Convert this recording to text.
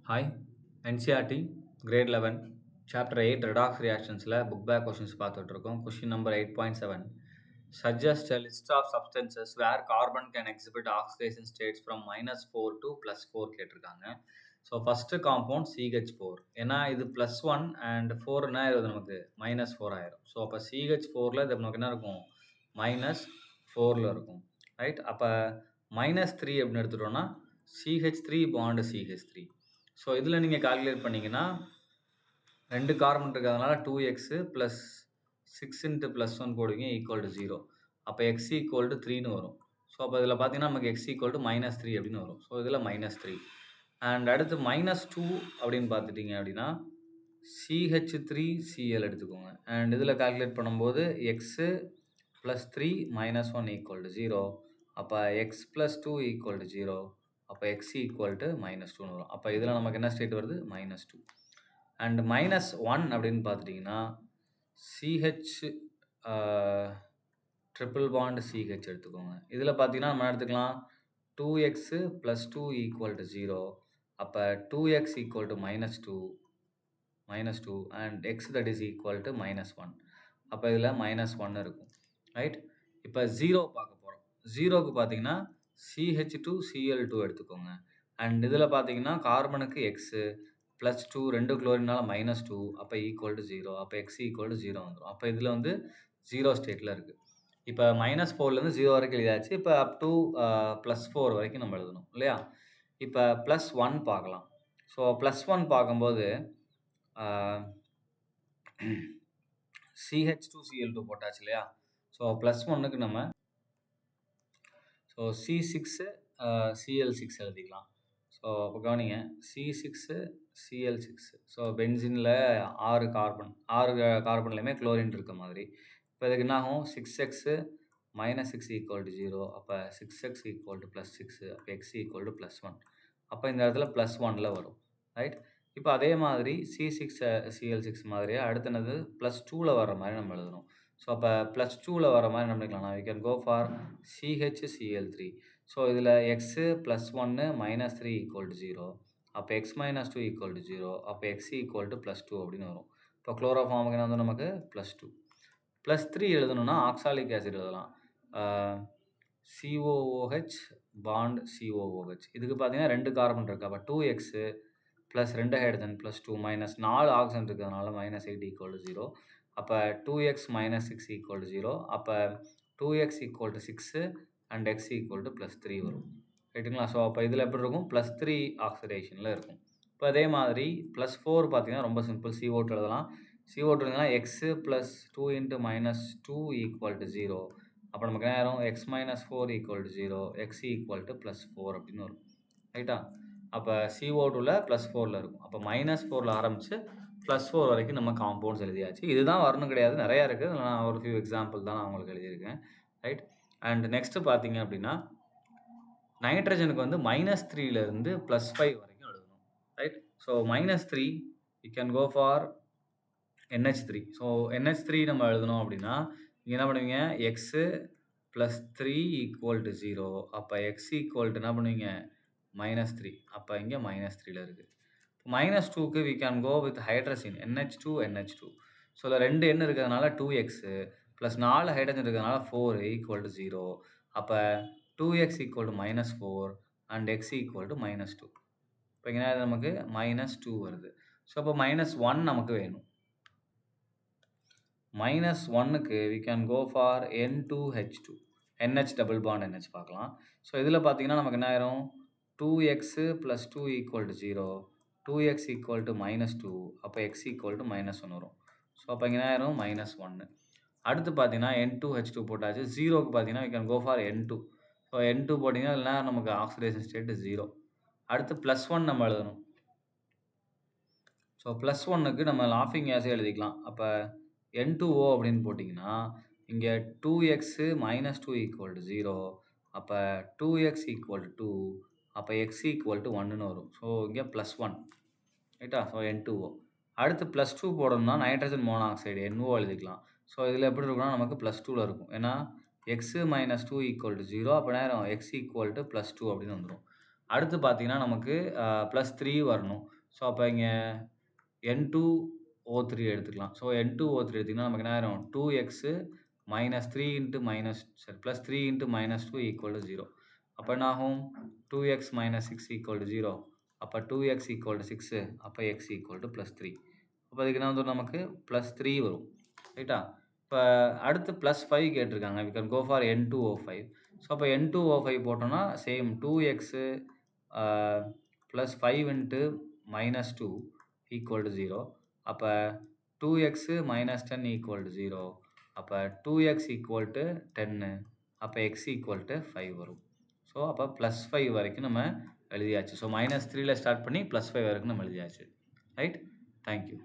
Hi NCERT grade 11 chapter 8 redox ரியாக்ஷன்ஸில் book back questions பார்த்துட்ருக்கோம். Question number 8.7 suggest a list of substances where carbon can exhibit oxidation states from -4 to +4 கேட்டிருக்காங்க. So first compound CH4, ஏன்னா இது +1 and 4னா இது நமக்கு -4 ஆயிரும். So அப்போ CH4ல் இது நமக்கு என்ன இருக்கும், -4ல் இருக்கும், ரைட். அப்போ -3 அப்படின்னு எடுத்துட்டோம்னா CH3 பாண்டு CH3. ஸோ இதில் நீங்கள் கால்குலேட் பண்ணிங்கன்னா 2 கார்பன் இருக்கிறதுனால 2x ப்ளஸ் 6 × +1 போடுவீங்க ஈக்குவல் டு 0. அப்போ x ஈக்குவல் டு 3ன்னு வரும். ஸோ அப்போ இதில் பார்த்தீங்கன்னா நமக்கு x ஈக்குவல் டு -3 அப்படின்னு வரும். ஸோ இதில் -3 அண்ட் அடுத்து -2 அப்படின்னு பார்த்துட்டிங்க அப்படின்னா CH3Cl எடுத்துக்கோங்க. அண்ட் இதில் கால்குலேட் பண்ணும்போது x + 3 -1 ஈக்குவல் டு 0. அப்போ x + 2 ஈக்குவல் டு 0. அப்போ x ஈக்குவல் டு -2ன்னு வரும். அப்போ இதில் நமக்கு என்ன ஸ்டேட் வருது, -2. அண்ட் -1 அப்படின்னு பார்த்துட்டிங்கன்னா CH ட்ரிபிள் பாண்ட் CH எடுத்துக்கோங்க. இதில் பார்த்தீங்கன்னா நம்ம எடுத்துக்கலாம் 2x + 2 ஈக்குவல் டு 0. அப்போ 2x equal to -2 and x that is equal to -1. அப்போ இதில் -1 இருக்கும், ரைட். இப்போ 0 பார்க்க போகிறோம். 0க்கு பார்த்தீங்கன்னா CH2Cl2 எடுத்துக்கோங்க. அண்ட் இதில் பார்த்தீங்கன்னா கார்பனுக்கு x +2 2 குளோரினால -2. அப்போ ஈக்குவல் டு 0. அப்போ x ஈக்குவல் டு 0 வந்துடும். அப்போ இதில் வந்து 0 ஸ்டேட்டில் இருக்குது. இப்போ -4லேருந்து 0 வரைக்கும் எழுதியாச்சு. இப்போ அப் டு +4 வரைக்கும் நம்ம எழுதணும் இல்லையா. இப்போ +1 பார்க்கலாம். ஸோ +1 பார்க்கும்போது CH2Cl2 போட்டாச்சு இல்லையா. ஸோ +1க்கு நம்ம C6Cl6 எழுதிக்கலாம். ஸோ அப்போ கவனிங்க, C6Cl6. ஸோ பென்சினில் 6 கார்பன்லையுமே குளோரின் இருக்க மாதிரி. இப்போ இதுக்கு என்ன ஆகும், 6x -6 ஈக்குவல் டு 0. அப்போ 6x ஈக்குவல் டு +6. அப்போ x ஈக்குவல் டு +1. அப்போ இந்த இடத்துல +1ல் வரும், ரைட். இப்போ அதே மாதிரி C6Cl6 மாதிரியே அடுத்தது +2ல் வர மாதிரி நம்ம எழுதணும். ஸோ அப்போ +2ல் வர மாதிரி நம்ம எடுக்கலாம். we can go for CHCl3. So இதில் x +1 -3 ஈக்குவல் டு 0. அப்போ x -2 ஈக்குவல் டு 0. அப்போ x ஈக்குவல் டு +2 அப்படின்னு வரும். இப்போ குளோரோஃபார்முக்கு என்ன வந்து நமக்கு +2. +3 எழுதணும்னா ஆக்சாலிக் ஆசிட் எழுதலாம். COOH bond COOH. இதுக்கு பார்த்தீங்கன்னா 2 கார்பன் இருக்குது. அப்போ 2x plus 2 hydrogen plus 2 -4 oxygen இருக்கிறதுனால -8 ஈக்குவல் டு 0. அப்போ 2x -6 ஈக்குவல் டு 0. அப்போ 2x equal to 6 and x equal to +3 வரும், ரைட்டுங்களா. ஸோ அப்போ இதில் எப்படி இருக்கும், +3 ஆக்சிடேஷனில் இருக்கும். இப்போ அதே மாதிரி +4 பார்த்தீங்கன்னா ரொம்ப சிம்பிள். CO2 எழுதலாம். CO2 எழுதினா x + 2 × -2 ஈக்குவல் டு 0. அப்போ நமக்கு என்ன ஆயிரும், x -4 equal to 0. x equal to +4 அப்படின்னு வரும், ரைட்டா. அப்போ CO2ல +4ல் இருக்கும். அப்போ -4ல் ஆரம்பித்து +4 வரைக்கும் நம்ம காம்பவுண்ட்ஸ் எழுதியாச்சு. இதுதான் வரணும் கிடையாது, நிறையா இருக்குது. நான் ஒரு ஃபியூ எக்ஸாம்பிள் தான் நான் உங்களுக்கு எழுதியிருக்கேன், ரைட். அண்ட் நெக்ஸ்ட்டு பார்த்தீங்க அப்படின்னா நைட்ரஜனுக்கு வந்து -3லேருந்து +5 வரைக்கும் எழுதணும், right. So -3 you can go for NH3. So NH3 நம்ம எழுதணும் அப்படின்னா நீங்கள் என்ன பண்ணுவீங்க, x + 3 ஈக்குவல் டு 0. அப்போ x ஈக்குவல் டு என்ன பண்ணுவீங்க, -3. அப்போ இங்கே -3ல் இருக்குது. -2க்கு we can go with hydrogen NH2. So இதில் 2 எண் இருக்கிறதுனால 2x ப்ளஸ் 4 ஹைட்ரஜன் இருக்கிறதுனால 4 ஈக்குவல் டு 0. அப்போ 2x equal to -4 and x equal to -2. இப்போ இங்கே நமக்கு -2 வருது. ஸோ அப்போ -1 நமக்கு வேணும். -1க்கு we can go for N2H2. NH double bond NH பார்க்கலாம். ஸோ இதில் பார்த்தீங்கன்னா நமக்கு என்ன ஆயிரும், 2x + 2 equal to 0. 2x equal to -2. அப்போ x ஈக்குவல் டு -1 வரும். ஸோ அப்போ இங்கே என்ன ஆயிரும், -1. அடுத்து பார்த்தீங்கன்னா N2H2 போட்டாச்சு. 0க்கு பார்த்தீங்கன்னா we can go for N2. So N2 போட்டிங்கன்னா இல்லைனா நமக்கு ஆக்சிடேஷன் ஸ்டேட் 0. அடுத்து +1 நம்ம எழுதணும். ஸோ +1க்கு நம்ம லாஃபிங் ஆசிட் எழுதிக்கலாம். அப்போ N2O அப்படின்னு போட்டிங்கன்னா இங்கே 2x -2 ஈக்குவல் டு 0. அப்போ 2x ஈக்குவல் டு 2. அப்போ x ஈக்குவல் டு 1ன்னு வரும். ஸோ இங்கே +1, ரைட்டா. So N2O. அடுத்து +2 போடணும்னா நைட்ரஜன் மோனாக்சைடு NO எழுதிக்கலாம். ஸோ இதில் எப்படி இருக்குன்னா நமக்கு +2ல் இருக்கும். ஏன்னா x -2 ஈக்குவல் டு 0. அப்போ நேரம் x ஈக்குவல் டு +2 அப்படின்னு வந்துடும். அடுத்து பார்த்தீங்கன்னா நமக்கு +3 வரணும். ஸோ அப்போ இங்கே N2O3 எடுத்துக்கலாம். ஸோ N2O3 எடுத்தீங்கன்னா நமக்கு என்ன ஆயிரும் 2x மைனஸ் 3 இன்ட்டு மைனஸ் சரி plus 3 into minus 2 equal to 0. அப்போ என்ன ஆகும் 2x மைனஸ் 6 ஈக்குவல் டு 0. அப்போ 2x ஈக்குவல் டு 6 அப்போ x ஈக்குவல் டு ப்ளஸ் 3. அப்போ அதுக்கு என்ன வந்துடும் நமக்கு ப்ளஸ் 3 வரும் ரைட்டா. இப்போ அடுத்து ப்ளஸ் 5 கேட்டிருக்காங்க. We can go for N2O5. So அப்போ N2O5 போட்டோம்னா same 2x plus 5 into minus 2 equal to 0. அப்போ 2x மைனஸ் 10 ஈக்குவல் டு 0. அப்போ 2x ஈக்குவல் டு 10. அப்போ x ஈக்குவல் டு 5 வரும். ஸோ அப்போ ப்ளஸ் 5 வரைக்கும் நம்ம எழுதியாச்சு. ஸோ -3ல ஸ்டார்ட் பண்ணி +5 வரைக்கும் நம்ம எழுதியாச்சு. ரைட். Thank you.